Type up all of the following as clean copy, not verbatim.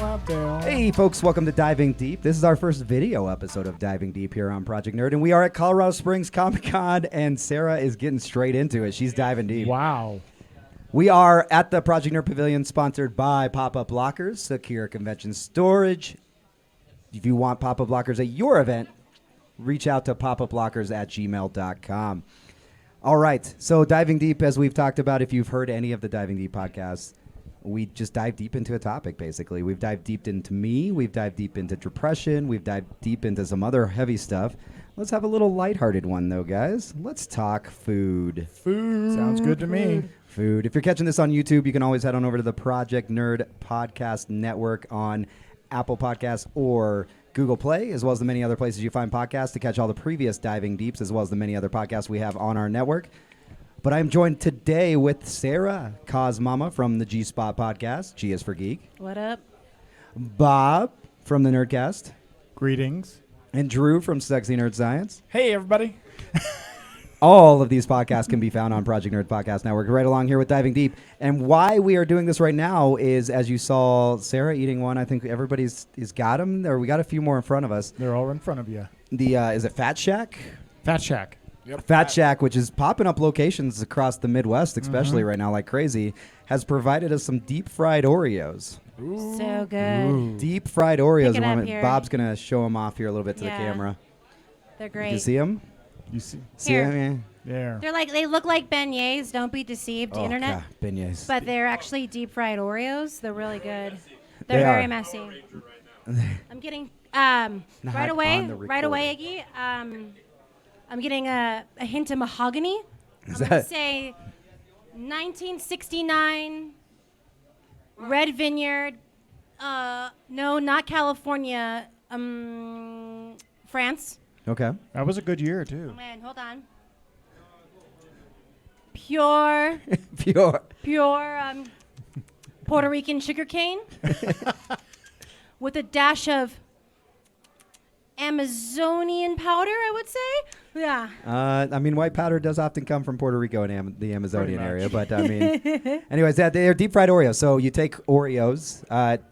Hey folks, welcome to Diving Deep. This is our first video episode of Diving Deep here on Project Nerd, and we are at Colorado Springs Comic Con, and Sarah is getting straight into it. She's diving deep. Wow. We are at the Project Nerd Pavilion, sponsored by Pop-Up Lockers, Secure Convention Storage. If you want Pop-Up Lockers at your event, reach out to popuplockers@gmail.com. All right, so Diving Deep, as we've talked about, if you've heard any of the Diving Deep podcasts, we just dive deep into a topic, basically. We've dived deep into me. We've dived deep into depression. We've dived deep into some other heavy stuff. Let's have a little lighthearted one, though, guys. Let's talk food. Food. Sounds good to me. Food. If you're catching this on YouTube, you can always head on over to the Project Nerd Podcast Network on Apple Podcasts or Google Play, as well as the many other places you find podcasts to catch all the previous Diving Deeps, as well as the many other podcasts we have on our network. But I am joined today with Sarah Cosmama from the G-Spot podcast. G is for Geek. What up? Bob from the Nerdcast. Greetings. And Drew from Sexy Nerd Science. Hey, everybody. All of these podcasts can be found on Project Nerd Podcast Network, right along here with Diving Deep. And why we are doing this right now is, as you saw Sarah eating one, I think everybody's got them, or we got a few more in front of us. They're all in front of you. The is it Fat Shack? Fat Shack. Yep. Fat Shack, which is popping up locations across the Midwest, especially right now like crazy, has provided us some deep fried Oreos. Ooh. So good. Ooh. Deep fried Oreos. Pick it up here. Bob's going to show them off here a little bit to the camera. They're great. You see them? You see? Here. Them? There. They look like beignets. Don't be deceived, internet. God, beignets. But they're actually deep fried Oreos. They're really good. They They're very are. messy. I'm getting right away, Iggy. I'm getting a hint of mahogany. I'm going to say 1969 Red Vineyard. No, not California. France. Okay. That was a good year, Oh, too. man, hold on. Pure Puerto Rican sugarcane with a dash of Amazonian powder, I would say. Yeah. I mean, white powder does often come from Puerto Rico and the Amazonian area, but I mean, anyways, they're deep fried Oreos. So you take Oreos.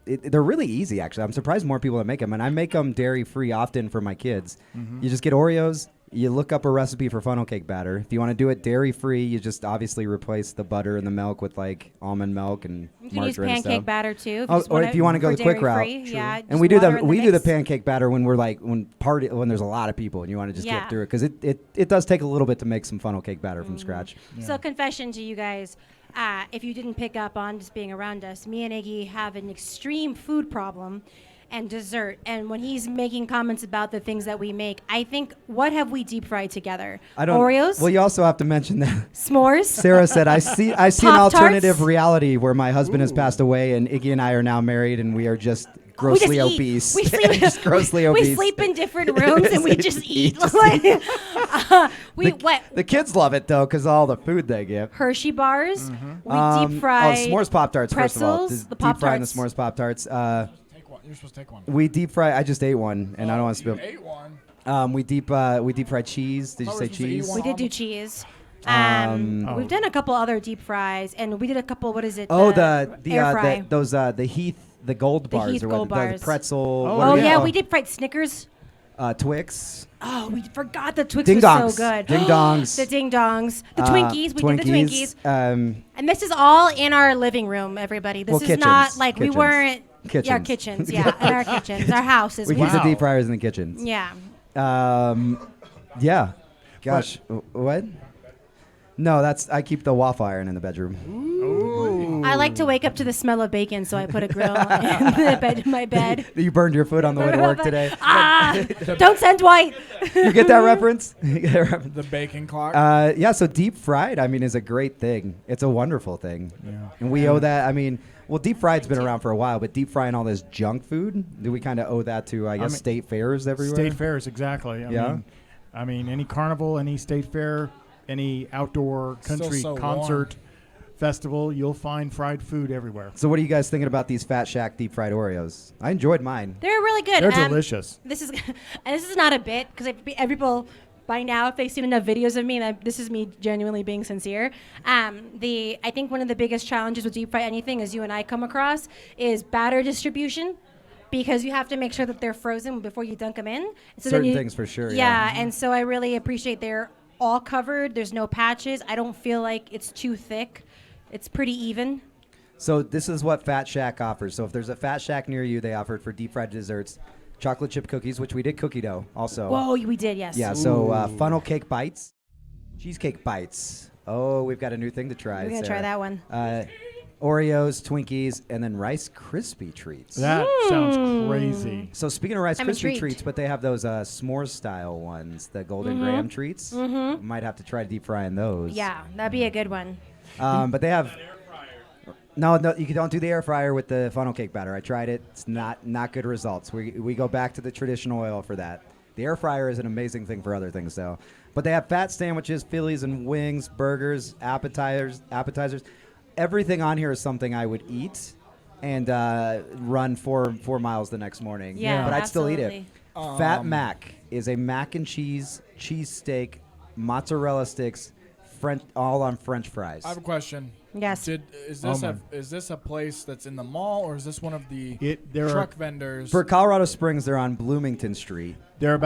They're really easy, actually. I'm surprised more people that make them, and I make them dairy free often for my kids. You just get Oreos. You look up a recipe for funnel cake batter. If you want to do it dairy free, you just obviously replace the butter and the milk with like almond milk and You can use margarine and pancake stuff. batter too. Or if you want to go the quick route. Yeah, and we do the pancake batter when we're like when there's a lot of people and you want to just get through it, because it does take a little bit to make some funnel cake batter from scratch. Yeah. So confession to you guys, if you didn't pick up on just being around us, me and Iggy have an extreme food problem and dessert. And when he's making comments about the things that we make, I think, what have we deep fried together? Oreos? Well, you also have to mention that s'mores. Sarah said, I see an Pop-Tarts? alternative reality where my husband has passed away and Iggy and I are now married and we are just grossly obese. We sleep, just grossly obese. We sleep in different rooms and we just eat. The kids love it, though, because all the food they give. Hershey bars. We deep fry. S'mores Pop-Tarts, pretzels, first of all. the Deep Pop-Tarts. frying the s'mores Pop-Tarts. You're supposed to take one. We deep fry. I just ate one, and I don't want to spill. You ate one. We deep fried cheese. Did you say cheese? We did do cheese. We've done a couple other deep fries, and we did a couple. What is it? Air fry. The Heath Gold bars, Heath or Gold what, the bars. pretzel. Oh yeah, we deep fried Snickers. Twix. Oh, we forgot the Twix Ding was dongs. so good. Ding dongs. The ding dongs. The Twinkies. We did the Twinkies. And this is all in our living room, everybody. This is not like kitchens. we weren't. Kitchens. Yeah, our kitchens. Yeah, in our kitchens. Our houses. We keep the deep fryers in the kitchens. Yeah. Yeah. Gosh. What? No, I keep the waffle iron in the bedroom. Ooh. I like to wake up to the smell of bacon, so I put a grill in my bed. You burned your foot on the way to work today. Don't send Dwight. You get that reference? The bacon clock. Yeah, so deep fried, I mean, is a great thing. It's a wonderful thing. Yeah. And we owe that, I mean, well, deep fried's been around for a while, but deep frying all this junk food, do we kind of owe that to, I guess, state fairs everywhere? State fairs, exactly. I mean, any carnival, any state fair, any outdoor country concert, festival, you'll find fried food everywhere. So what are you guys thinking about these Fat Shack deep fried Oreos? I enjoyed mine. They're really good. They're delicious. This is not a bit because by now, if they've seen enough videos of me, this is me genuinely being sincere. I think one of the biggest challenges with deep fry anything, as you and I come across, is batter distribution, because you have to make sure that they're frozen before you dunk them in. So certain things for sure. Yeah, and so I really appreciate they're all covered. There's no patches. I don't feel like it's too thick. It's pretty even. So this is what Fat Shack offers. So if there's a Fat Shack near you, they offer it for deep fried desserts. Chocolate chip cookies, which we did cookie dough also. Whoa, we did, yes. Yeah, so funnel cake bites, cheesecake bites. Oh, we've got a new thing to try. We're going to try that one. Oreos, Twinkies, and then Rice Krispie treats. That sounds crazy. So speaking of Rice I'm Krispie intrigued. treats, but they have those s'mores style ones, the golden graham treats. Might have to try deep frying those. Yeah, that'd be a good one. But they have. No, you don't do the air fryer with the funnel cake batter. I tried it. It's not good results. We go back to the traditional oil for that. The air fryer is an amazing thing for other things, though. But they have fat sandwiches, Phillies and wings, burgers, appetizers. Everything on here is something I would eat and run 4 miles the next morning. Yeah, but I'd absolutely. still eat it. Fat Mac is a mac and cheese steak, mozzarella sticks, all on French fries. I have a question. Yes. Is this a place that's in the mall, or is this one of the There truck vendors? For Colorado Springs, they're on Bloomington Street. They're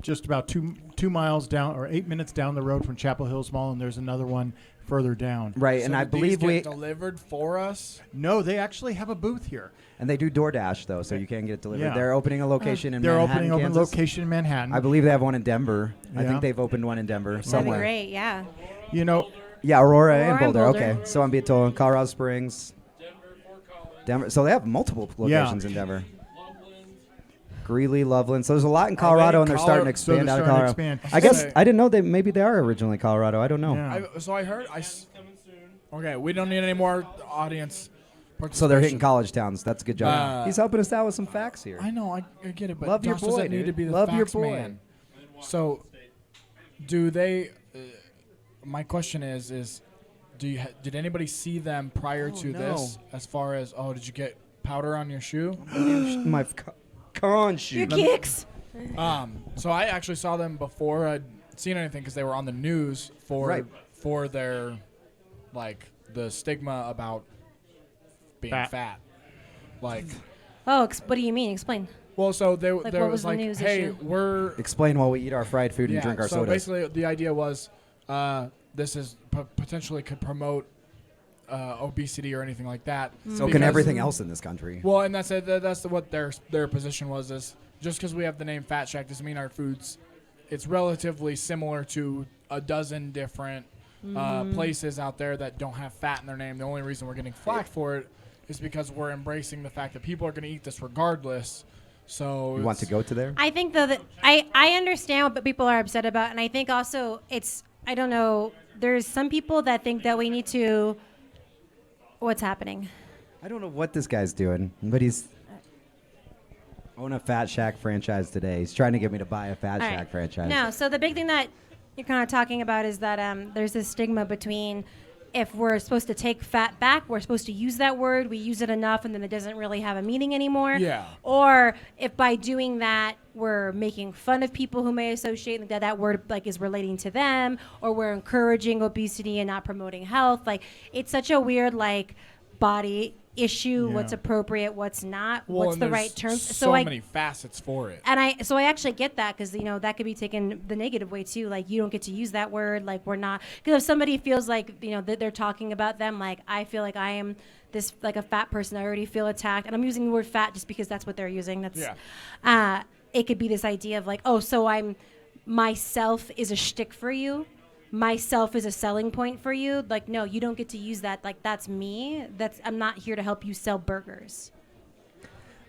just about two miles down, or 8 minutes down the road from Chapel Hills Mall, and there's another one further down. Right, So and I do these believe get delivered for us. No, they actually have a booth here. and they do DoorDash though, so you can get it delivered. Yeah. They're opening a location in They're Manhattan, opening Kansas. a location in Manhattan. I believe they have one in Denver. I Yeah. think they've opened one in Denver That'd be somewhere. great, yeah. You know, Yeah, Aurora and Aurora and Boulder. Boulder. Okay, so I'm being told Colorado Springs, Denver. So they have multiple locations in Denver. Greeley, Loveland. So there's a lot in Colorado, and they're starting to expand out of Colorado. I guess I didn't know they maybe they are originally Colorado. I don't know. Yeah. I heard. Okay, we don't need any more audience. So they're hitting participation. college towns. That's a good job. He's helping us out with some facts here. I know, I get it, but Love your Josh boy, doesn't need dude. to be the Love your facts boy. man. So, do they? My question is did anybody see them prior to this? As far as did you get powder on your shoe? My con shoe. Your kicks. So I actually saw them before I'd seen anything because they were on the news for their the stigma about being fat. Like, Oh, what do you mean? Explain. well, so there what was was the like, news hey, issue? we're Explain while we eat our fried food and drink our so sodas. basically the idea was this is potentially could promote obesity or anything like that. So can Because- everything else in this country. Well, and that's what their position was, is just because we have the name Fat Shack doesn't mean our foods. It's relatively similar to a dozen different places out there that don't have fat in their name. The only reason we're getting flack for it is because we're embracing the fact that people are going to eat this regardless. So You want to go to there? I think though that I understand what people are upset about, and I think also I don't know. There's some people that think that we need to. What's happening? I don't know what this guy's doing, but he's own a Fat Shack franchise today. He's trying to get me to buy a Fat All Shack right. franchise. No, so the big thing that you're kind of talking about is that there's this stigma between if we're supposed to take fat back, we're supposed to use that word, we use it enough, and then it doesn't really have a meaning anymore. Yeah. Or if by doing that, we're making fun of people who may associate that word is relating to them, or we're encouraging obesity and not promoting health. It's such a weird body issue. Yeah. What's appropriate, what's not, Well, what's and the there's right term. So many facets for it. And I actually get that because that could be taken the negative way too. You don't get to use that word. We're not, because if somebody feels that they're talking about them, I feel like I am this a fat person. I already feel attacked, and I'm using the word fat just because that's what they're using. That's it could be this idea of so I'm myself is a shtick for you. Myself is a selling point for you. No, you don't get to use that. That's me. I'm not here to help you sell burgers.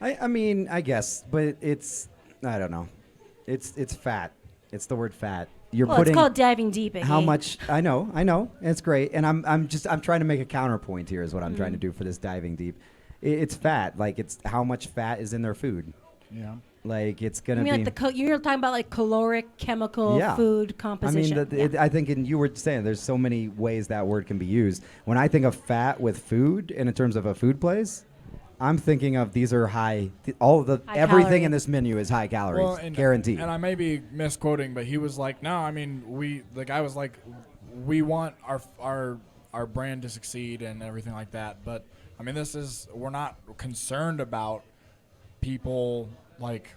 I mean, I guess, but I don't know. It's fat. It's the word fat. You're Well, putting it's called diving deep. how Iggy. much I know, and it's great. And I'm trying to make a counterpoint here is what I'm trying to do for this diving deep. It's fat. It's how much fat is in their food. yeah. It's gonna You mean be. you're talking about caloric, chemical, Yeah. food I composition. mean, I think, and you were saying there's so many ways that word can be used. When I think of fat with food, and in terms of a food place, I'm thinking of these are all of the High everything calorie. in this menu is high calories, Well, guaranteed. And I may be misquoting, but he was like, "No, I mean, the guy was like, we want our brand to succeed and everything like that. But I mean, we're not concerned about people like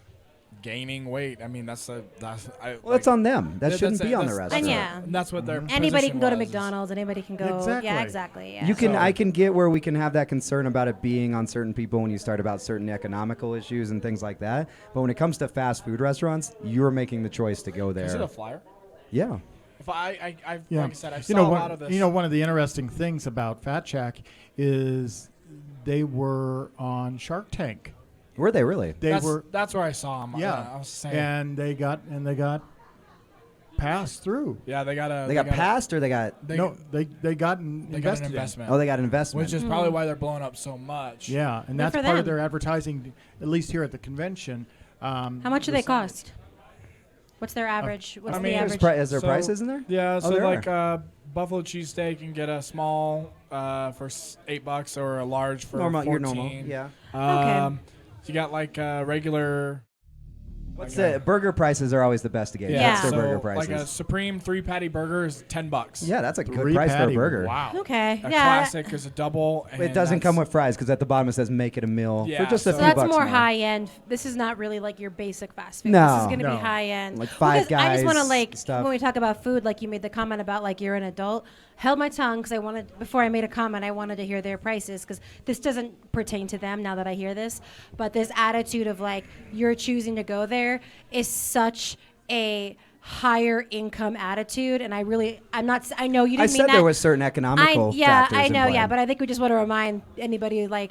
gaining weight. I mean, that's It's on them. That shouldn't be on the restaurant. And yeah. And that's what their Anybody can go to position was, is- McDonald's. Anybody can go. Exactly. Yeah, exactly. Yeah. You can, So- I can get where we can have that concern about it being on certain people when you start about certain economical issues and things like that. But when it comes to fast food restaurants, you're making the choice to go Is it there. a flyer? Yeah. If I Yeah. like I said, I saw a lot of this. One of the interesting things about Fat Shack is they were on Shark Tank. Were they really? That's where I saw him. Yeah, I was saying. and they got passed through. Yeah, they got passed or they got? They got they got an invested in. investment. Oh, they got an investment. Which is probably why they're blowing up so much. Yeah, and Good that's for part them. of their advertising, at least here at the convention. How much do they cost? What's their average? What's I the mean, average? Is there So- prices in there? Yeah, so there like buffalo cheesesteak, you can get a small for $8 or a large for Normal, 14. you're normal. Yeah. Um, You got like regular. What's like the burger prices are always the best to get. Yeah. What's their So burger like a prices? supreme 3-patty burger is $10. Yeah, that's a good Three price for a patty. burger. Wow. Okay. A Yeah. classic is a double. It and doesn't come that's- with fries because at the bottom it says make it a meal Yeah, for just a so few So that's bucks more high end. This is not really like your basic fast food. No. This is going to No. be high end. Like Five Because I just want to Guys like stuff. when we talk about food, like you made the comment about like you're an adult. Held my tongue because I wanted before I made a comment. I wanted to hear their prices because this doesn't pertain to them now that I hear this. But this attitude of like you're choosing to go there is such a higher income attitude, and I'm not. I know you didn't I mean said that. there was certain economical factors I in know, play. but I think we just want to remind anybody, like,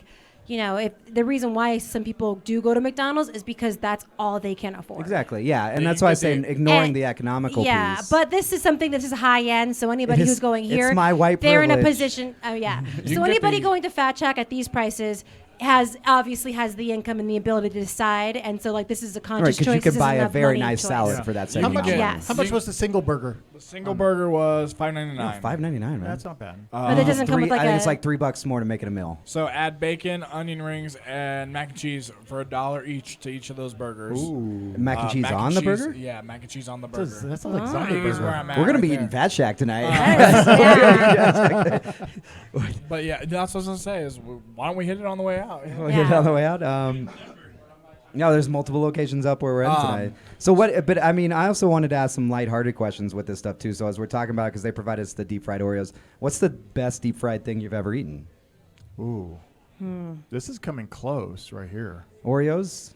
if the reason why some people do go to McDonald's is because that's all they can afford. Exactly, yeah, and Yeah, that's you why I could say do- ignoring And- the economical yeah, piece. but this is something that is high end. So anybody It is- who's going it's here, my white they're in a privilege. position. Oh yeah. You So can get anybody the- going to Fat Shack at these prices obviously has the income and the ability to decide, and so like this is a right, conscious because choice. you could This buy isn't a very money nice choice. salad Yeah. for that You same How can much? amount. Yes. How much was the single burger? The single burger was $5.99. $5.99, man. That's not bad. But it doesn't come with like I think a. it's like $3 more to make it a meal. So add bacon, onion rings, and mac and cheese for $1 each to each of those burgers. Mac and cheese on the cheese- burger. Yeah, mac and cheese on the That burger. sounds like Oh. zombie Is where burger. I'm at We're gonna right be there. eating Fat Shack tonight. Yeah. But yeah, that's what I was gonna say is why don't we hit it on the way out? We'll get it on the way out. No, there's multiple locations up where we're at tonight. So what? But I mean, I also wanted to ask some lighthearted questions with this stuff too. So as we're talking about, because they provide us the deep fried Oreos, what's the best deep fried thing you've ever eaten? Ooh, this is coming close right here. Oreos,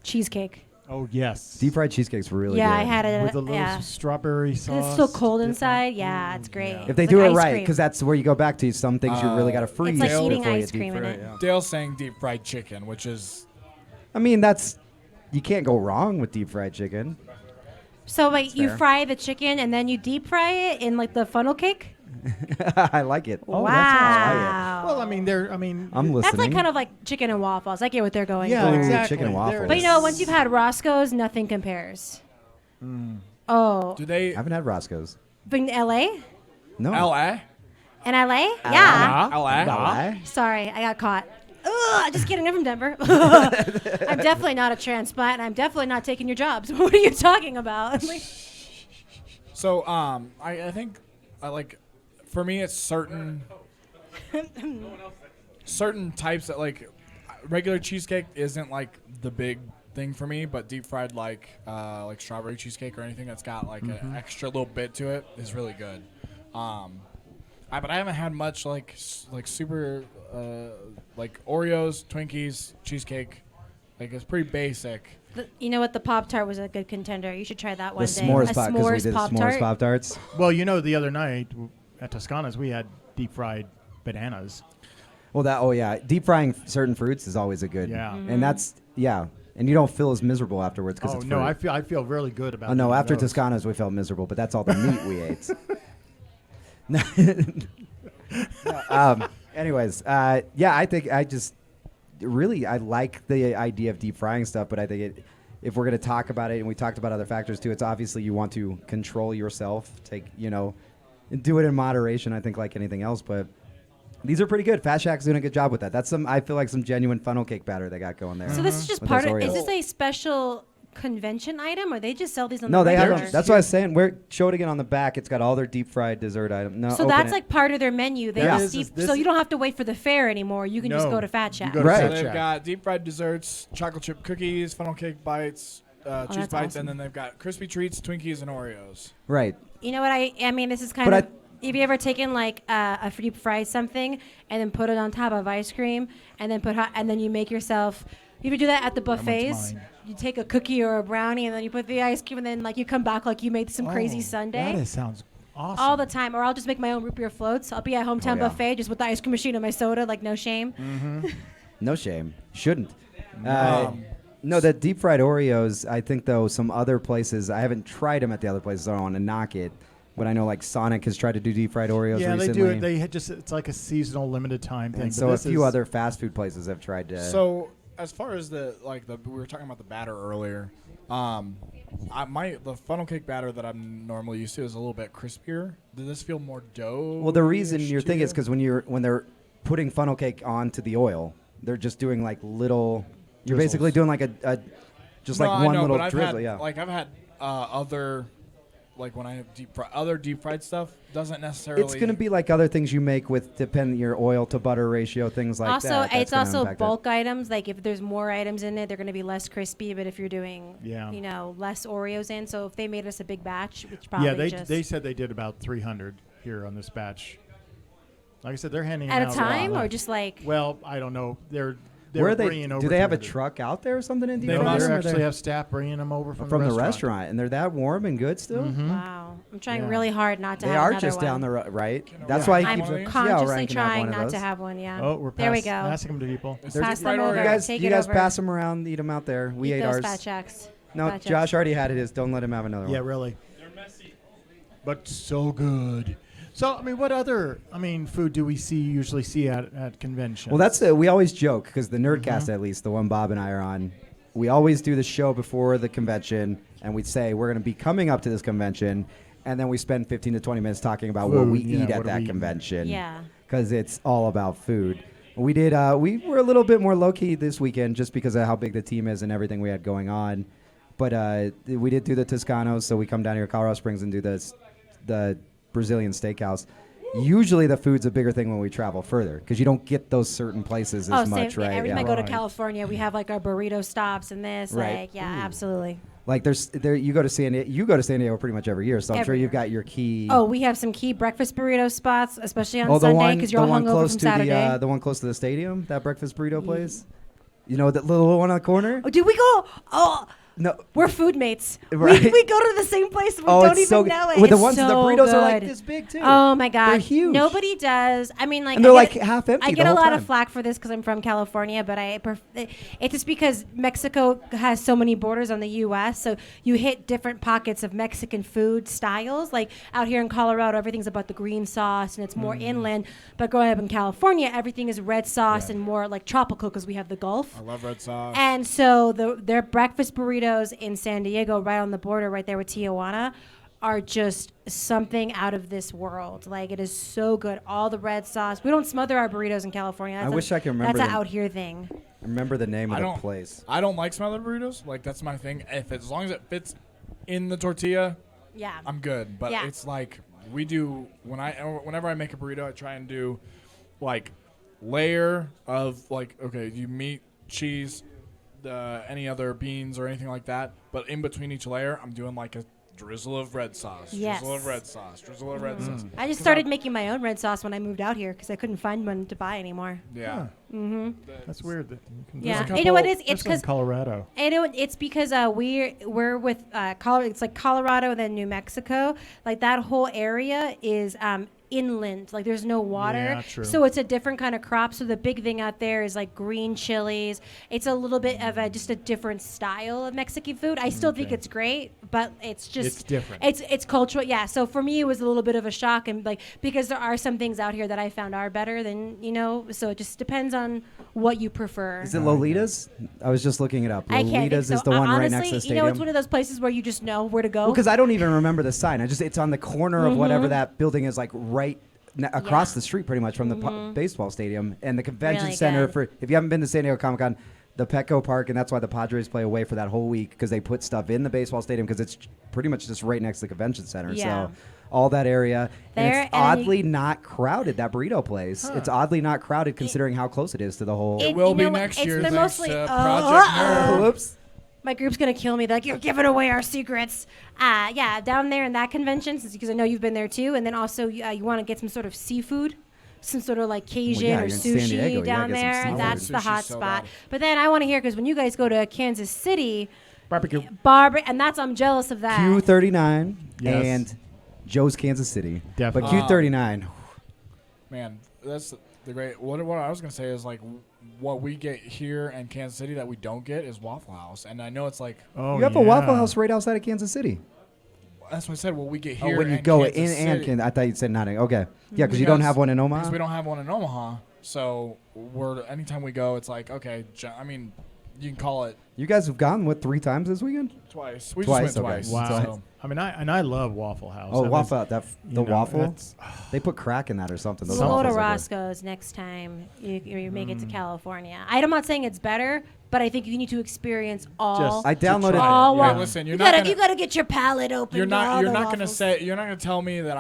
Cheesecake. Oh yes, deep fried cheesecake's really Yeah, good. I had it. with a little Yeah. strawberry sauce. It's still cold dip on- inside. Yeah, it's great. yeah. If they It's do like it ice right, cream. because that's where you go back to. Some things you really got to freeze like before eating you ice deep cream in fry it. yeah. Dale's saying deep fried chicken, which is I mean, that's you can't go wrong with deep fried chicken. So like you fair. fry the chicken and then you deep fry it in like the funnel cake. I like it. Oh, wow. that sounds Well, I mean, I'm listening. That's like kind of like chicken and waffles. I get what they're going Yeah, for. exactly. chicken and There it waffles. But you know, once you've had Roscoe's, nothing compares. Oh, do they I haven't had Roscoe's. in LA? No. LA? In LA? Yeah. LA? LA? Sorry, I got caught. Ugh, just kidding. I'm from Denver. I'm definitely not a transplant, and I'm definitely not taking your jobs. What are you talking about? Like, So I think I like for me it's certain types that like regular cheesecake isn't like the big thing for me, but deep fried like strawberry cheesecake or anything that's got like an extra little bit to it is really good. But I haven't had much like super like Oreos, Twinkies, cheesecake. Like it's pretty basic. you know what? The Pop Tart was a good contender. You should try that The one day. s'mores A pop because we s'mores did Pop s'mores Tart. Pop Tarts. Well, you know, the other night at Toscana's, we had deep fried bananas. Well, deep frying certain fruits is always a good. Yeah. Mm-hmm. And that's and you don't feel as miserable afterwards because Oh it's no, fruit. I feel really good about. Oh no, eating after those. Toscana's we felt miserable, but that's all the meat we ate. Anyways, I think I just really I like the idea of deep frying stuff, but I think if we're going to talk about it, and we talked about other factors too, it's obviously you want to control yourself, and do it in moderation. I think like anything else, but These are pretty good. Fat Shack's doing a good job with that. That's I feel like some genuine funnel cake batter they got going there. So this is just with part those of. Is Oreos. this a special convention item, or they just sell these on No, the they have regular? them. That's what I was saying. Show it again on the back. It's got all their deep fried dessert items. No, So open that's it. like part of their menu. They Yeah. just so you don't have to wait for the fair anymore. You can just go to Fat Shack. You go to Right. Fat So they've Shack. got deep fried desserts, chocolate chip cookies, funnel cake bites, cheese that's bites, awesome. and then they've got crispy treats, Twinkies, and Oreos. right. You know what I mean? This is kind But of. Have you ever taken like a deep fry something and then put it on top of ice cream and then and then you make yourself? You ever do that at the buffets? mine. You take a cookie or a brownie and then you put the ice cream and then like you come back like you made some crazy sundae. That sounds awesome. All the time. Or I'll just make my own root beer floats. I'll be at hometown yeah. buffet just with the ice cream machine and my soda, like no shame. No shame. Shouldn't. No, the deep fried Oreos, I think, though, some other places, I haven't tried them at the other places, so I don't want to knock it. But I know, like, Sonic has tried to do deep fried Oreos Yeah, recently. they do it. They had it's like a seasonal limited time thing. And but so a this few is- other fast food places have tried to. So as far as we were talking about the batter earlier. The funnel cake batter that I'm normally used to is a little bit crispier. Does this feel more dough? Well, the reason you're thinking is because when they're putting funnel cake onto the oil, they're just doing like little. You're Drizzles. basically doing like a just No, like I one know, little but drizzle. I've had other, like when I have other deep fried stuff doesn't necessarily. It's going to be like other things you make with depending your oil to butter ratio, things like also, that. That's it's gonna also impact it. bulk items. Like if there's more items in it, they're going to be less crispy. But if you're doing, Yeah. less Oreos in, so if they made us a big batch, which probably Yeah, just they said they did about 300 here on this batch. Like I said, they're handing at them a out time, raw. or just like. Well, I don't know. They're Where are they? bringing over Do they have a 300. truck out there or something in They Detroit? must Or actually they're- have staff bringing them over from the restaurant, and they're that warm and good still. Wow, I'm trying Yeah. really hard not to They have are another just one. down the road, right? That's Yeah. why he I'm keeps Yeah, consciously ranking up trying one of not to those. have one. Yeah. Oh, we're there we go. passing them to people. It's Pass deep fried them over. You Oreos. guys, Take you it guys over. pass them around, eat them out there. We Eat ate those ours. Fat Shacks. No, Fat Josh Shacks. already had his. Don't let him have another Yeah, one. really. They're messy. But so good. So, I mean, what other, food do we usually see at conventions? Well, that's we always joke because the Nerdcast, at least the one Bob and I are on, we always do the show before the convention, and we say we're going to be coming up to this convention, and then we spend 15 to 20 minutes talking about what Food, we yeah, eat what at do we that eat? convention. Yeah. Because it's all about food. We did. We were a little bit more low key this weekend just because of how big the team is and everything we had going on. But we did do the Toscanos, so we come down here to Colorado Springs and do the Brazilian steakhouse. Usually the food's a bigger thing when we travel further because you don't get those certain places as much, same. right? Every Yeah. time I go to Right. California, we have like our burrito stops and this. Right. Like, yeah, absolutely. Like you go to San Diego pretty much every year, so I'm Every sure you've year. got your key. Oh, we have some key breakfast burrito spots, especially on the Sunday one, because the you're all one hungover close from to Saturday. the one close to the stadium, that breakfast burrito place. You know that little one on the corner? Oh, did we go? Oh, No. we're food mates. Right. We go to the same place. We Oh, don't it's even so know good. it. With the It's ones, the so burritos are like good. this big too. Oh my god, They're huge. Nobody does. I mean, like, And they're I like get- half empty I the get a whole lot time. of flack for this because I'm from California, but it's just because Mexico has so many borders on the U.S. So you hit different pockets of Mexican food styles. Like out here in Colorado, everything's about the green sauce and it's more inland. But growing up in California, everything is red sauce and more like tropical because we have the Gulf. I love red sauce. And so their breakfast burritos in San Diego, right on the border, right there with Tijuana, are just something out of this world. Like, it is so good. All the red sauce. We don't smother our burritos in California. That's wish I could remember That's an them. out here thing. Remember the name of I the don't- place. I don't like smothered burritos. Like that's my thing. As long as it fits in the tortilla, Yeah. I'm good. But Yeah. it's like we do whenever I make a burrito, I try and do like layer of like you meat, cheese, any other beans or anything like that. But in between each layer, I'm doing like a drizzle of red sauce, Yes. drizzle of red sauce, drizzle of red sauce. I just started making my own red sauce when I moved out here because I couldn't find one to buy anymore. Yeah. That's weird. That you can Yeah. a You know what couple- it is? It's Especially in because Colorado. it's because we're with Colorado. It's like Colorado and then New Mexico. Like that whole area is inland. Like there's no water, Yeah, true. so it's a different kind of crop. So the big thing out there is like green chilies. It's a little bit of just a different style of Mexican food. I still think Okay. it's great, but it's just It's different. It's cultural. Yeah. So for me, it was a little bit of a shock, and like because there are some things out here that I found are better than So it just depends on what you prefer. Is it Lolita's? I was just looking it up. I can't think Lolita's so. is the one Honestly, right next to the stadium. it's one of those places where you just know where to go. Well, because I don't even remember the sign. It's on the corner of whatever that building is, like right across Yeah. the street pretty much from the baseball stadium. And the convention Really center, good. if you haven't been to San Diego Comic-Con, the Petco Park, and that's why the Padres play away for that whole week, because they put stuff in the baseball stadium because it's pretty much just right next to the convention center. Yeah. So all that area. And There, it's and then oddly not crowded, that burrito place. It's oddly not crowded considering how close it is to the whole. It- will you be know what? next It's- year they're thanks mostly- to oh, Project Nerd. Whoops. My group's gonna kill me. They're like, you're giving away our secrets. Yeah, down there in that convention, because I know you've been there too, and then also you want to get some sort of seafood, some sort of like Cajun yeah, or you're in San Diego, sushi you gotta down get some there. seafood. That's the Sushi's hot so spot. bad. But then I want to hear, because when you guys go to Kansas City, Barbecue. and I'm jealous of that. Q39 Yes. and Joe's Kansas City. Definitely. But Q39, Man, that's the great. What I was gonna say is like what we get here in Kansas City that we don't get is Waffle House, and I know it's like Oh, you have a Waffle House right outside of Kansas City. that's what I said. What we get Oh, here when you in go Kansas in City, and Kansas. I thought you said not in. Okay. Yeah, because you don't have one in Omaha? because we don't have one in Omaha. So anytime we go, it's like okay. I mean, you can call it You guys have gone, 3 times this weekend? twice. We Twice, just went okay. twice. Wow. So. I mean, I love Waffle House. Oh, I mean, waffle. The you know, waffle? that's- They put crack in that or something. Those We'll go to waffles are good. Roscoe's next time you make it to California. I'm not saying it's better, but I think you need to experience all. Just I to downloaded- try it. all Yeah. wa- Hey, listen, you're you not gotta gonna- you gotta get your palate open. You're to all not the gonna waffles. say you're not gonna tell me that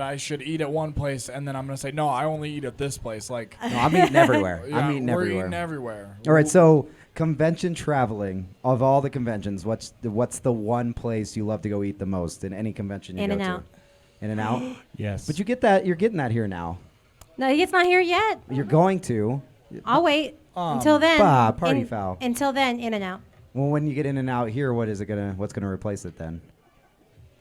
I should eat at one place and then I'm gonna say no, I only eat at this place. Like No, I'm eating everywhere. yeah, I'm eating we're everywhere. eating everywhere. All right, so convention traveling, of all the conventions, what's the one place you love to go eat the most in any convention you go In-N-Out. to? In-N-Out? Yes. But you're getting that here now. No, it's not here yet. You're going to. I'll wait until then. Bob, party foul. Until then, In-N-Out. Well, when you get In-N-Out here, what's gonna replace it then?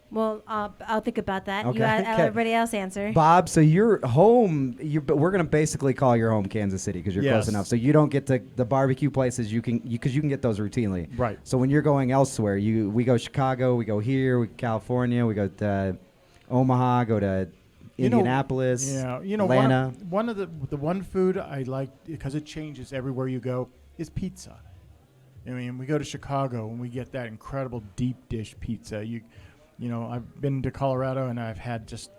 Well, I'll think about that. Okay, You okay. everybody else answer. Bob, so you're home. But we're gonna basically call your home Kansas City because you're close Yes. enough. So you don't get to the barbecue places. You can get those routinely. Right. So when you're going elsewhere, we go Chicago, we go here, we California, we go to Omaha, go to You know, Indianapolis, Yeah, Atlanta. one of the one food I like because it changes everywhere you go is pizza. I mean, we go to Chicago and we get that incredible deep dish pizza. You know, I've been to Colorado and I've had just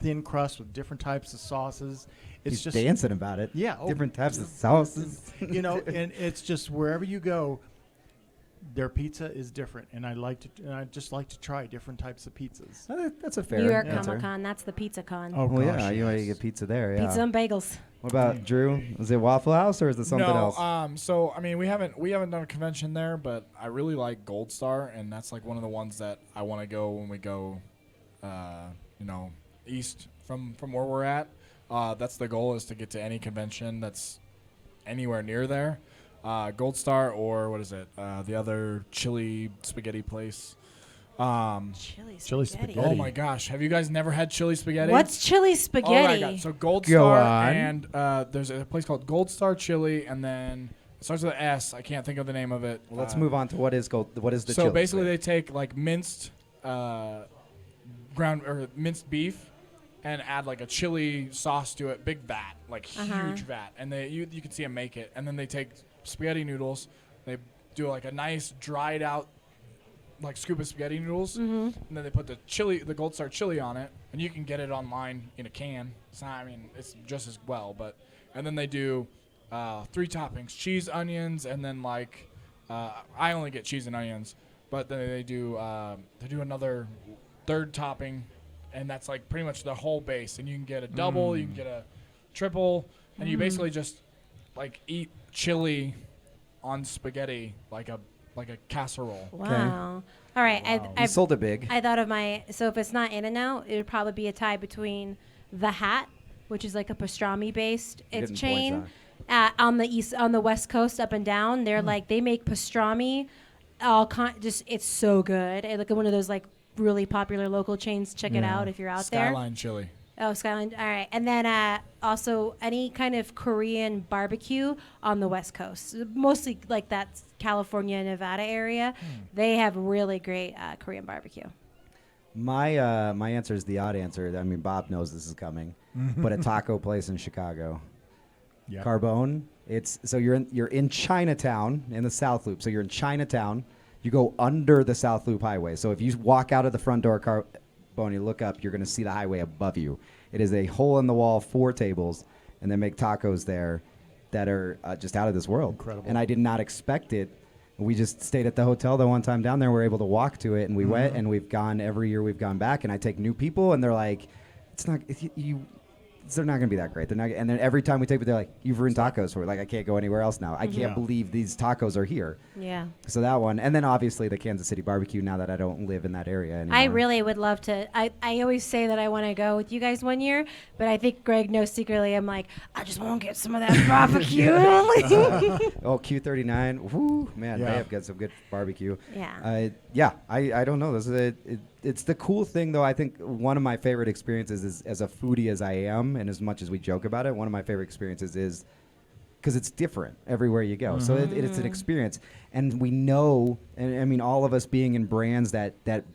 thin crust with different types of sauces. It's He's just dancing about it. Yeah, different types of sauces. you know, and it's just wherever you go, their pizza is different, and I just like to try different types of pizzas. That's a fair New York answer. Comic Con. That's the Pizza Con. Oh, Well, gosh, yeah, you yes. get pizza there. Yeah. Pizza and bagels. What about Drew? Is it Waffle House or is it something no, else? so I mean we haven't done a convention there, but I really like Gold Star, and that's like one of the ones that I want to go when we go, east from where we're at. That's the goal, is to get to any convention that's anywhere near there. Gold Star, or what is it? The other chili spaghetti place. Chili spaghetti. Oh my gosh, have you guys never had chili spaghetti? What's chili Oh my spaghetti? god! So Gold Go Star, on. and there's a place called Gold Star Chili, and then it starts with an S. I can't think of the name of it. Well, let's move on to what is the So chili basically, spaghetti? they take like minced minced beef, and add like a chili sauce to it, big vat, like huge vat, and you can see them make it, and then they take spaghetti noodles, they do like a nice dried out like scoop of spaghetti noodles, and then they put the Gold Star chili on it, and you can get it online in a can. It's not, I mean, it's just as well, and then they do 3 toppings: cheese, onions, and then like I only get cheese and onions, but then they do another 3rd topping, and that's like pretty much the whole base. And you can get a double, you can get a triple, and you basically just like eat chili on spaghetti like a casserole. Wow. All right. You sold it big. I thought of so if it's not In-N-Out, it would probably be a tie between The Hat, which is like a pastrami based You're it's getting points chain on the West Coast up and down. They're like, they make pastrami it's so good. Look at one of those like really popular local chains. Check it out if you're out there. Skyline chili. Oh, Skyline. All right. And then also any kind of Korean barbecue on the West Coast. Mostly like that California, Nevada area. They have really great Korean barbecue. My answer is the odd answer. I mean, Bob knows this is coming, but a taco place in Chicago. Yeah. Carbone. You're in Chinatown in the South Loop. So you're in Chinatown. You go under the South Loop Highway. So if you walk out of the front door, Bo, and you look up, you're going to see the highway above you. It is a hole in the wall, 4 tables, and they make tacos there that are just out of this world. Incredible. And I did not expect it. We just stayed at the hotel the one time down there. We were able to walk to it, and we went, and we've gone every year. We've gone back, and I take new people, and they're like, "It's not they're not going to be that great." They're not, and then every time we take it, they're like, "You've ruined tacos for me. Like, I can't go anywhere else now. I can't believe these tacos are here." Yeah. So that one, and then obviously the Kansas City barbecue. Now that I don't live in that area anymore, I really would love to. I always say that I want to go with you guys one year, but I think Greg knows secretly. I'm like, I just want to get some of that barbecue. Oh, Q39. Whoo, man, Yeah. they have got some good barbecue. Yeah. I don't know. This is it's the cool thing, though. I think one of my favorite experiences is, as a foodie as I am, and as much as we joke about it, one of my favorite experiences is because it's different everywhere you go. So it's an experience. And we know, and I mean, all of us being in brands that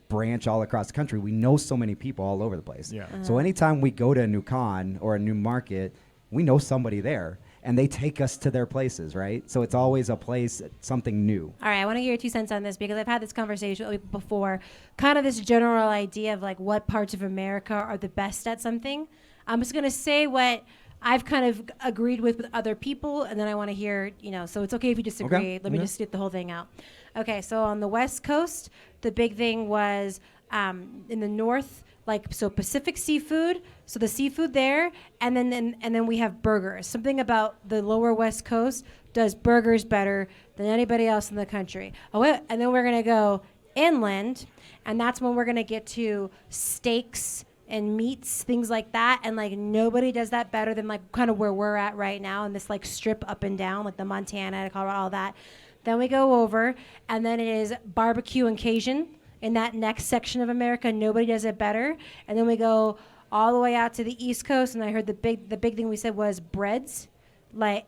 branch all across the country, we know so many people all over the place. Yeah. So anytime we go to a new con or a new market, we know somebody there. And they take us to their places, right? So it's always a place, something new. All right, I want to get your 2 cents on this because I've had this conversation with people before. Kind of this general idea of like what parts of America are the best at something. I'm just going to say what I've kind of agreed with other people, and then I want to hear, so it's okay if you disagree. Okay. Let me just get the whole thing out. Okay, so on the West Coast, the big thing was in the North, so Pacific seafood, so the seafood there, and then we have burgers. Something about the lower West Coast does burgers better than anybody else in the country. And then we're gonna go inland, and that's when we're gonna get to steaks and meats, things like that, and nobody does that better than kind of where we're at right now, in this strip up and down, like the Montana, Colorado, all that. Then we go over, and then it is barbecue and Cajun. In that next section of America, nobody does it better. And then we go all the way out to the East Coast, and I heard the big thing we said was breads,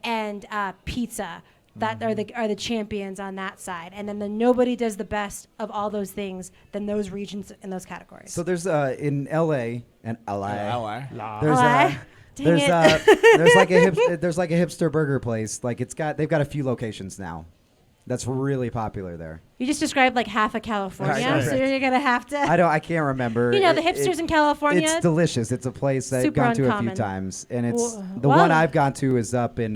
and pizza. That are the champions on that side. And then nobody does the best of all those things than those regions in those categories. So there's in LA and LA. There's LA? there's Dang there's like a hipster burger place. They've got a few locations now. That's really popular there. You just described half of California, Right. so you're gonna have to. I can't remember. The hipsters in California. It's delicious. It's a place that I've Super gone to a few uncommon. times, and it's Well, the one I've gone to is up in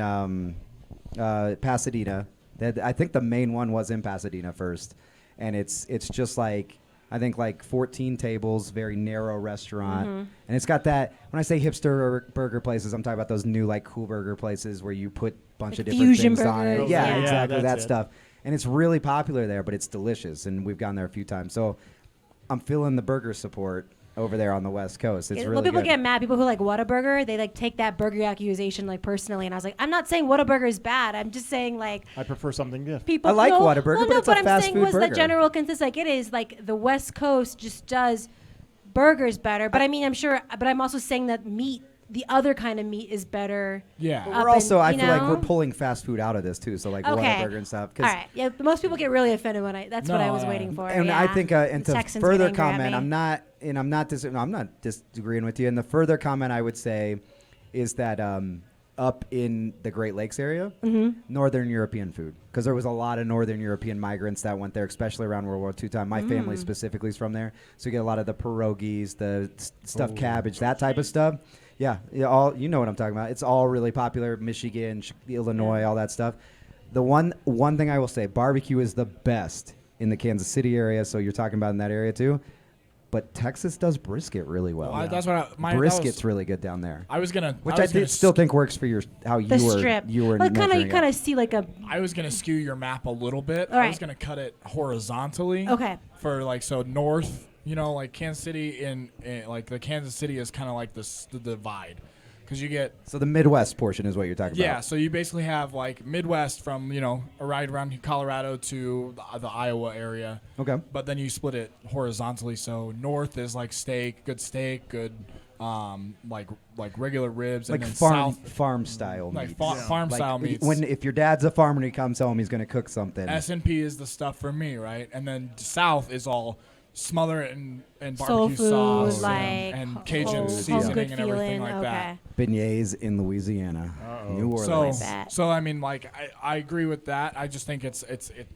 Pasadena. I think the main one was in Pasadena first, and it's just I think 14 tables, very narrow restaurant, and it's got that. When I say hipster burger places, I'm talking about those new cool burger places where you put a bunch of different fusion things on it. burgers. Yeah, Yeah. exactly, Yeah, that that's it. stuff. And it's really popular there, but it's delicious, and we've gone there a few times. So I'm feeling the burger support over there on the West Coast. It's really people good. get mad. People who like Whataburger, they take that burger accusation personally, and I was like, I'm not saying Whataburger is bad. I'm just saying I prefer something different. people. I like no, Whataburger, well, but no, it's a what I'm fast saying food was the burger. general consensus. It is the West Coast just does burgers better. But I mean, I'm sure. But I'm also saying that meat, the other kind of meat, is better. Yeah. But up we're also, in, I you feel like know? we're pulling fast food out of this too. So Whataburger and stuff. All right. Yeah. But most people get really offended when that's what I was waiting for. And yeah. I think, and The to Texans further get angry at comment, me. I'm not disagreeing with you. And the further comment I would say is that up in the Great Lakes area, Northern European food, because there was a lot of Northern European migrants that went there, especially around World War II time. My family specifically is from there, so you get a lot of the pierogies, the stuffed cabbage, that type of stuff. Yeah, all you know what I'm talking about. It's all really popular. Michigan, Illinois, all that stuff. The one thing I will say, barbecue is the best in the Kansas City area. So you're talking about in that area too. But Texas does brisket really well. That's what Brisket's really good down there. I was gonna, Which I still think works for how The you were strip. you were Well, measuring you it. kind of see I was gonna skew your map a little bit. All I right. was gonna cut it horizontally. Okay. For so north, Kansas City in the Kansas City is kind of the divide, because you get So the Midwest portion is what you're talking yeah. about. So you basically have Midwest from right around Colorado to the Iowa area. Okay. But then you split it horizontally. So north is steak, good regular ribs, Like and then farm style like meats. farm style meats. If your dad's a farmer and he comes home, he's going to cook something. S&P is the stuff for me, right? And then south is all smother it in Soul barbecue food, sauce like and Cajun home seasoning good and everything feeling. like that. Beignets in Louisiana, New Orleans. bet. So I mean, like I agree with that. I just think it's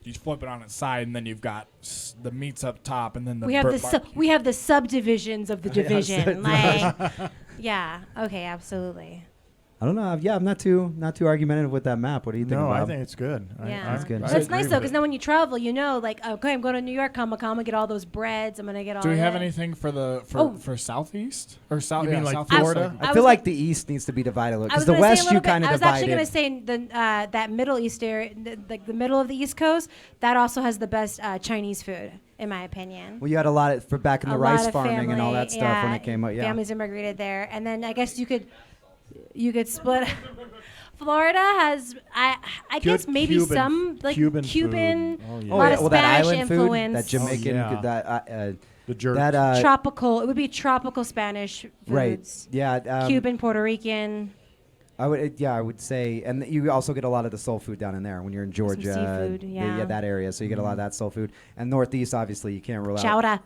you flip it on its side and then you've got the meats up top and then the We have we have the subdivisions of the division. Like, yeah. Okay. Absolutely. I don't know. Yeah, I'm not too argumentative with that map. What do you think? No, I Bob? think it's good. Yeah, That's good. That's nice agree though, with because it. then when you travel, you know, like, okay, I'm going to New York Comic Con. I'm gonna get all those breads. I'm gonna get all. Do we have that. anything for Oh. for Southeast or South? You mean like Southeast, Florida? I I was feel gonna- like the East needs to be divided a little I was because the gonna say a West little you bit- kind of I was divided. actually going to say that Middle East area, like the middle of the East Coast, that also has the best Chinese food, in my opinion. Well, you had a lot for back in the A rice lot of farming and all family, that stuff when yeah, it came up. Yeah. families immigrated there, and then I guess you could split. Florida has, I guess Good maybe Cuban- some like Cuban Cuban, food. Oh, a yeah. lot of well, that Spanish island influence. food, that Jamaican, yeah. that The jerk. that tropical. It would be tropical Spanish right. foods. Yeah. Cuban, Puerto Rican. I would say, and you also get a lot of the soul food down in there when you're in Georgia. seafood, yeah. that area. So you get a lot of that soul food. And Northeast, obviously, you can't rule out. Chowder.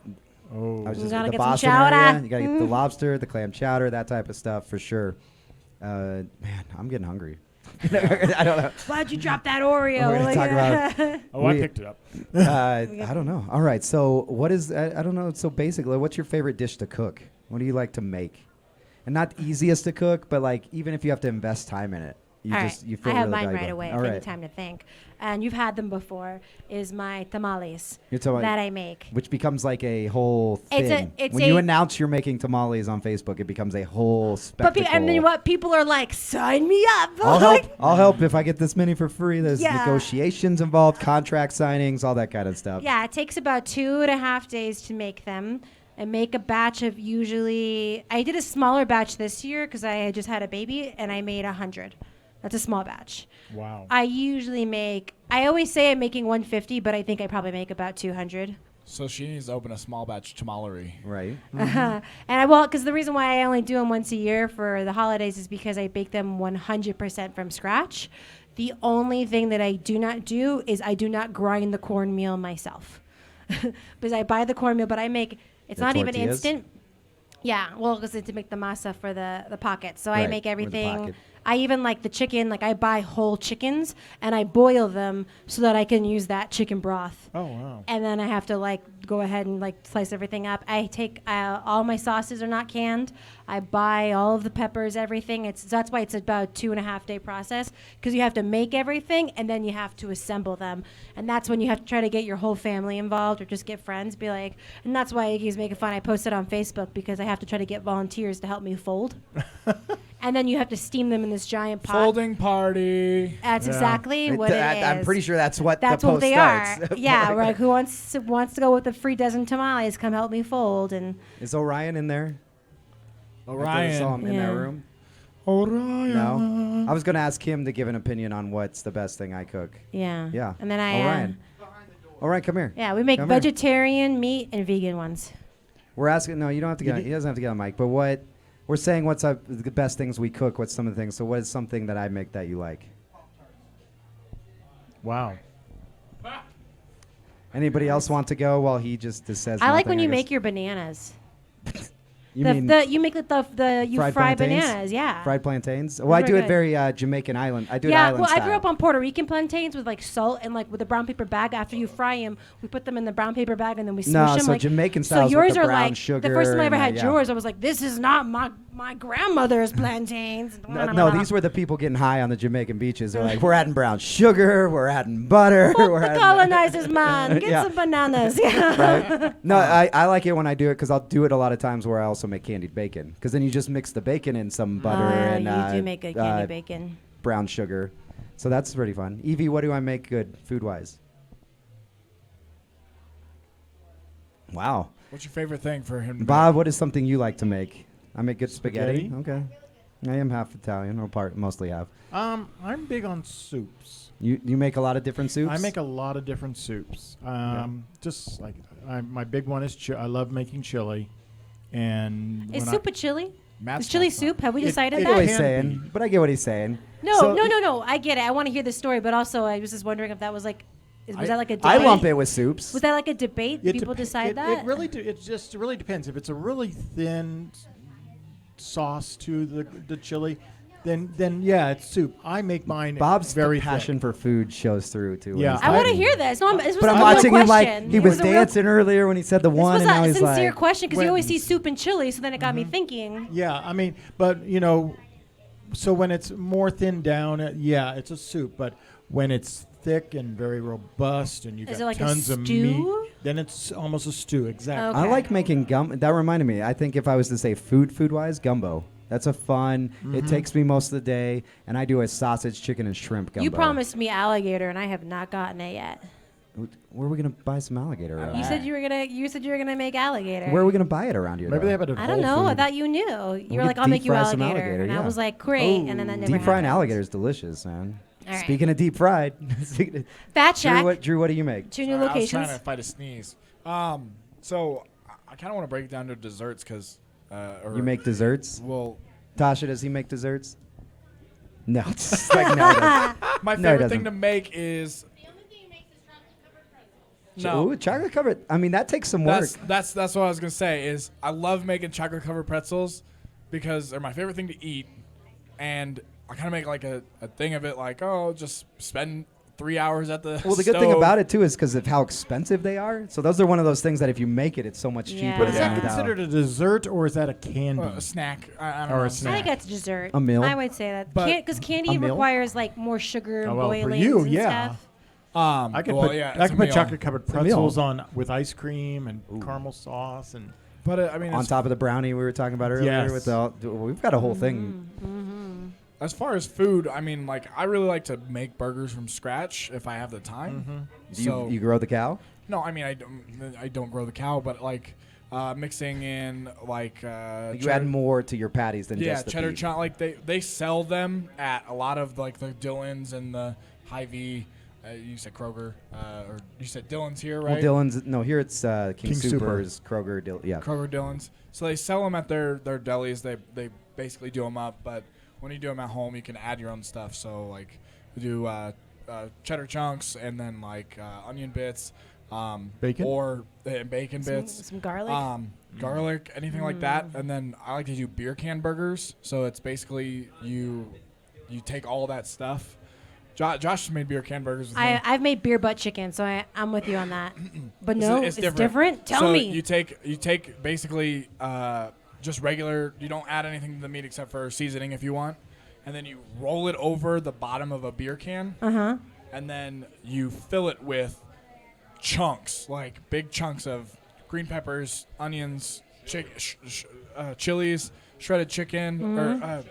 Oh, I was You just gotta the get some Boston chowder. area. You gotta get the lobster, the clam chowder, that type of stuff for sure. Man, I'm getting hungry. I don't know. Why'd you drop that Oreo? We're gonna talk about. oh, I we- picked it up. I don't know. All right. So what is? I don't know. It's so basic. Like, what's your favorite dish to cook? What do you like to make? And not the easiest to cook, but like even if you have to invest time in it, you All just right. you feel I have really mine right valuable. away. All If I right. need time to think. And you've had them before. Is my tamales You're talking that I make. which becomes like a whole thing. It's when you announce you're making tamales on Facebook, it becomes a whole But spectacle. and then what? People are like, sign me up. I'll Like, help. I'll help if I get this many for free. There's Yeah. negotiations involved, contract signings, all that kind of stuff. Yeah, it takes about 2.5 days to make them. I make a batch of usually. I did a smaller batch this year because I had just had a baby, and I made 100. That's a small batch. Wow. I usually make. I always say I'm making 150, but I think I probably make about 200. So she needs to open a small batch tamalery. Right. And because the reason why I only do them once a year for the holidays is because I bake them 100% from scratch. The only thing that I do not do is I do not grind the cornmeal myself, because I buy the cornmeal, but I make. It's The not even tortillas? instant. Yeah, well, because to make the masa for the pockets. So I Right, make or the everything. pocket. I even like the chicken. Like I buy whole chickens and I boil them so that I can use that chicken broth. Oh, wow. And then I have to like go ahead and like slice everything up. I take all my sauces are not canned. I buy all of the peppers, everything. That's why it's about a 2.5 day process, because you have to make everything and then you have to assemble them. And that's when you have to try to get your whole family involved or just get friends. Be like, and that's why Iggy's making fun. I posted on Facebook because I have to try to get volunteers to help me fold. And then you have to steam them in this giant pot. Folding party. That's Yeah. exactly what it is. I'm pretty sure that's what That's the what post they starts. are. Yeah, we're like, who wants to go with the free dozen tamales? Come help me fold. And Is Orion in there? I thought I saw him in Yeah. that room. Orion. No, I was going to ask him to give an opinion on what's the best thing I cook. yeah, Yeah. And then I, Orion. Orion, come here. yeah, we make Come here. vegetarian, meat, and vegan ones. We're asking. No, you don't have to get. He doesn't have to get on mic. But what we're saying, what's the best things we cook? What's some of the things? So what is something that I make that you like? Wow. Anybody else want to go? While he just says. I like nothing, when you guess. make your bananas. You mean You make you fried fry plantains? bananas, yeah. fried plantains? Well, I very do it good. very Jamaican island. I do it Yeah, island well, I style. grew up on Puerto Rican plantains with like salt and like with a brown paper bag. After you fry them, we put them in the brown paper bag and then we smush No, them. so like, Jamaican so styles with yours the are brown like sugar the first time I ever and had yeah. yours. I was like, this is not my grandmother's plantains. No, these were the people getting high on the Jamaican beaches. They're like, we're adding brown sugar, we're adding butter, we're the adding. colonizers, man. Get Yeah. some bananas. Yeah. Right? No, I like it when I do it because I'll do it a lot of times where I also make candied bacon because then you just mix the bacon in some butter and you do make good candy bacon. brown sugar. So that's pretty fun. Evie, what do I make good food-wise? Wow. What's your favorite thing for him? to Bob, what is something you like to make? I make good Spaghetti. spaghetti. Okay. I am half Italian, or mostly half. I'm big on soups. You make a lot of different soups? I make a lot of different soups. Just like my big one is I love making chili, and Is when soup a chili? Matt's Is chili not fun. soup? Have we It- decided I it get what that? he's can saying, be. but I get what he's saying. No, So- no. I get it. I want to hear the story, but also I was just wondering if that was like Was that like a debate? I lump it with soups. Was that like a debate? Did people decide that? It really it just really depends. If it's a really thin sauce to the chili, then yeah, it's soup. I make mine Bob's very passion thick. for food shows through too. Yeah. I want to hear this. No, this was But a I'm real watching him like question. he It was a real- dancing earlier when he said the This one, was and now a he's sincere like, question because you when- always see soup and chili, so then it got me thinking. Yeah, I mean, but so when it's more thinned down, yeah, it's a soup. But when it's thick and very robust, and you Is got it like a tons of stew? meat, then it's almost a stew. Exactly. Okay. I like making gum. That reminded me. I think if I was to say food-wise, gumbo. That's a fun. It takes me most of the day, and I do a sausage, chicken, and shrimp gumbo. You promised me alligator, and I have not gotten it yet. Where are we gonna buy some alligator? around You here? said you were gonna. You said you were gonna make alligator. Where are we gonna buy it around here? Maybe though? they have it at I don't Whole know. I Foods. thought you knew. You We were could like, "I'll deep make you fry some alligator," alligator, and I yeah. was like, "Great," and then that never Deep frying happened. alligator is delicious, man. All right. Speaking of deep fried, speaking of- Fat Shack. Drew, what do you make? 2 new I was locations. trying to fight a sneeze. So I kind of want to break it down to desserts because You make desserts? well. Tasha, does he make desserts? No, it's just like no. he doesn't. My No, he favorite thing doesn't. to make is The only thing he makes is chocolate-covered pretzels. no. Ooh, chocolate covered. I mean, that takes some work. That's what I was gonna say. Is I love making chocolate covered pretzels because they're my favorite thing to eat, and I kind of make like a thing of it. Like, oh, just spend 3 hours at the Well, the good thing about it too is because of how expensive they are. So those are one of those things that if you make it, it's so much Yeah. cheaper. But is than that without. considered a dessert or is that a candy? a snack. I don't Or a know. snack. I think that's dessert. A meal? I would say that. But- Because candy A meal? requires like more sugar and Oh, well, for boiling you, and yeah. stuff. I could well, put yeah, I it's could a put meal. chocolate covered a meal. pretzels on with ice cream and caramel sauce and But I mean, On as, top of the brownie we were talking about earlier, Yes. with we've got a whole thing. as far as food, I mean, like I really like to make burgers from scratch if I have the time. Do So you grow the cow? no, I mean I don't grow the cow, but like mixing in like You add more to your patties than yeah, just the cheddar beef. chunk. Like they sell them at a lot of like the Dillons and the Hy-Vee. You said Kroger, or you said Dillons here, right? Well, Dillon's no. Here it's King, King Super. Super's, Kroger, yeah. Kroger Dillons. So they sell them at their delis. They basically do them up, but when you do them at home, you can add your own stuff. So like we do cheddar chunks and then like onion bits, Bacon? or bacon bits. Some garlic. Garlic, anything like that, and then I like to do beer can burgers. So it's basically you take all that stuff. Josh made beer can burgers with me. I've made beer butt chicken, so I'm with you on that. But no, it's different. different. Tell so me. You take basically just regular. You don't add anything to the meat except for seasoning if you want, and then you roll it over the bottom of a beer can, and then you fill it with chunks, like big chunks of green peppers, onions, chilies, shredded chicken, or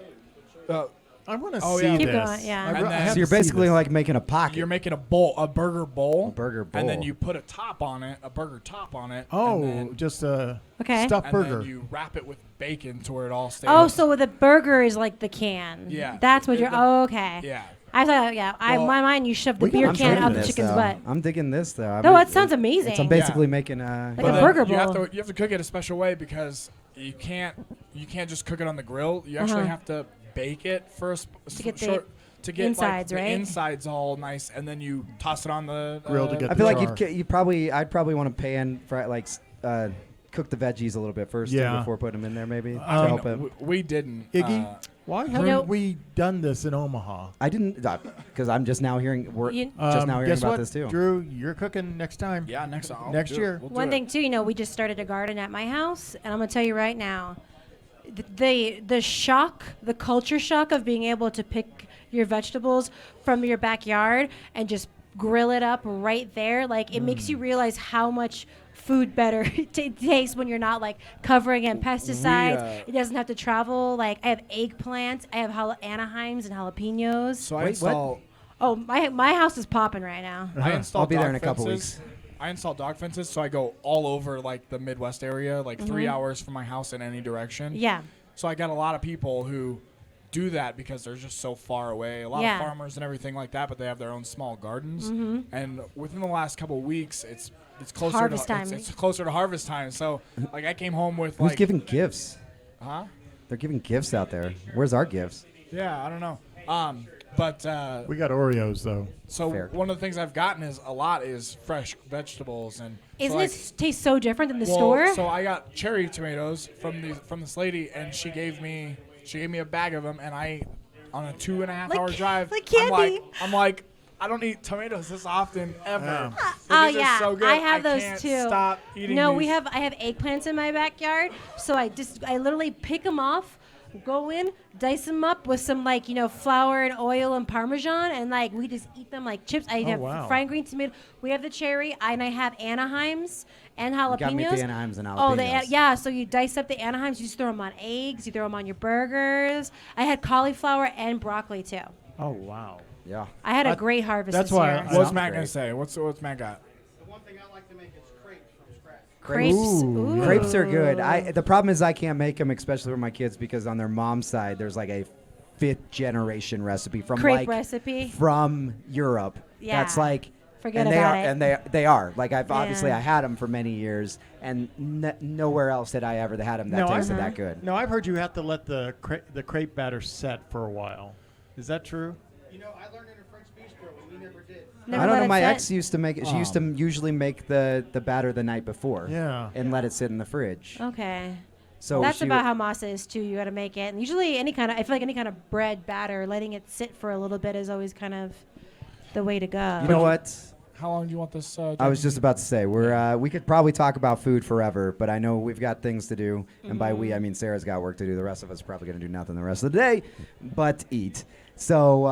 I want to Oh, see yeah. Keep this. going, yeah. I And re- I then- have So you're to see basically this. like making a pocket. you're making a burger bowl, and then bowl. you put a top on it, a burger top on it. Oh, and then, just a Okay. stuffed and burger. then you wrap it with bacon to where it all stays. Oh, so the burger is like the can. Yeah. That's what It- you're. the- Oh, okay. yeah. I thought, yeah. Well, my mind, you shoved the we got- beer I'm can digging out the this, chicken's though. butt. I'm digging this though. I No, mean, it sounds amazing. I'm basically making Like But a then burger you have bowl. to cook it a special way because you can't just cook it on the grill. You actually have to bake it for a get the short to get insides, like, right? the insides all nice, and then you toss it on the Grill to get I feel like Jar. I'd probably want to pan fry like cook the veggies a little bit first too, Yeah. before putting them in there maybe to I mean, help it. we didn't. Iggy, why haven't know- we done this in Omaha? I didn't because I'm just now hearing You- just now hearing guess about what, this too. Drew, you're cooking next time. Yeah, next Next do it. year. We'll do One it. thing too, we just started a garden at my house, and I'm gonna tell you right now, the shock, the culture shock of being able to pick your vegetables from your backyard and just grill it up right there, like it makes you realize how much food better it tastes when you're not like covering it in pesticides. It doesn't have to travel. Like I have eggplants, I have Anaheims and jalapenos. So I Wait, what? install. Oh, my house is popping right now. I install I'll be there dog in a couple fences. I install dog fences, so I go all over like the Midwest area, like 3 hours from my house in any direction. Yeah. So I got a lot of people who do that because they're just so far away. A lot Yeah. of farmers and everything like that, but they have their own small gardens. And within the last couple of weeks, it's closer Harvest to time. It's closer to harvest time. So like I came home with Who's like giving gifts? huh? They're giving gifts out there. Where's our gifts? Yeah, I don't know. But We got Oreos though. so Fair. one of the things I've gotten is fresh vegetables and so Isn't like, it taste so different than the well, store? So I got cherry tomatoes from this lady, and she gave me a bag of them, and I ate on a 2.5 hour drive. like candy. I'm like, I don't eat tomatoes this often ever. Yeah. Oh These are yeah, so good. I have those can't too. Stop eating No, these. I have eggplants in my backyard, so I literally pick them off, go in, dice them up with some flour and oil and Parmesan, and we just eat them like chips. I have wow. fried green tomato. We have the cherry, and I have Anaheims and jalapenos. You got me at the Anaheims and Oh, jalapenos. yeah. So you dice up the Anaheims, you just throw them on eggs, you throw them on your burgers. I had cauliflower and broccoli too. Oh wow. Yeah. I had a great harvest. that's this why year. What's Sounds Matt great. gonna say? What's Matt got? The one thing I like to make is crepes from scratch. Crepes. Ooh. Ooh. Crepes are good. The problem is I can't make them, especially for my kids, because on their mom's side there's like a 5th generation recipe from Crepe recipe. from Europe. Yeah. That's like Forget and about they it. are, and they are like I've obviously Yeah. I had them for many years, and nowhere else had I ever had them that tasted that good. No, I've heard you have to let the crepe batter set for a while. Is that true? You know, I learned in a French bistro, and we never did. Never I don't let know. it My set? ex used to make it. She used to usually make the batter the night before. Yeah. And let it sit in the fridge. Okay. So That's she about how masa is too. You got to make it, and usually I feel like any kind of bread batter, letting it sit for a little bit is always kind of the way to go. You know what? How long do you want this? I was just about to say we could probably talk about food forever, but I know we've got things to do, and by we I mean Sarah's got work to do. The rest of us are probably going to do nothing the rest of the day, but eat. So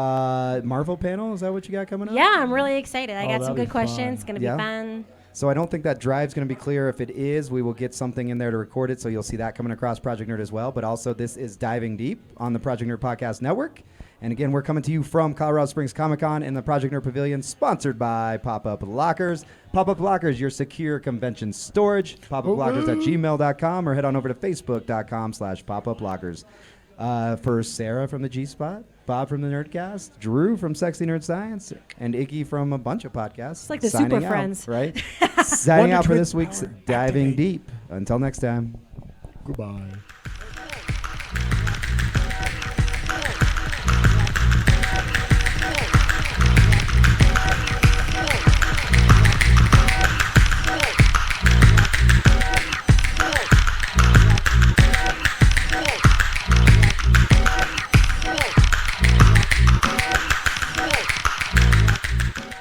Marvel panel, is that what you got coming up? Yeah, I'm really excited. I Oh, got that'll some be good questions. It's fun. gonna Yeah. be fun. So I don't think that drive's going to be clear. If it is, we will get something in there to record it, so you'll see that coming across Project Nerd as well. But also, this is Diving Deep on the Project Nerd Podcast Network. And again, we're coming to you from Colorado Springs Comic-Con in the Project Nerd Pavilion, sponsored by Pop-Up Lockers. Pop-Up Lockers, your secure convention storage. PopUpLockers@gmail.com, or head on over to Facebook.com/PopUpLockers. For Sarah from the G-Spot, Bob from the Nerdcast, Drew from Sexy Nerd Science, and Iggy from a bunch of podcasts. It's like the signing Super out, Friends. right? Signing Wonder out for Twin this week's Power Diving Activate. Deep. Until next time. Goodbye.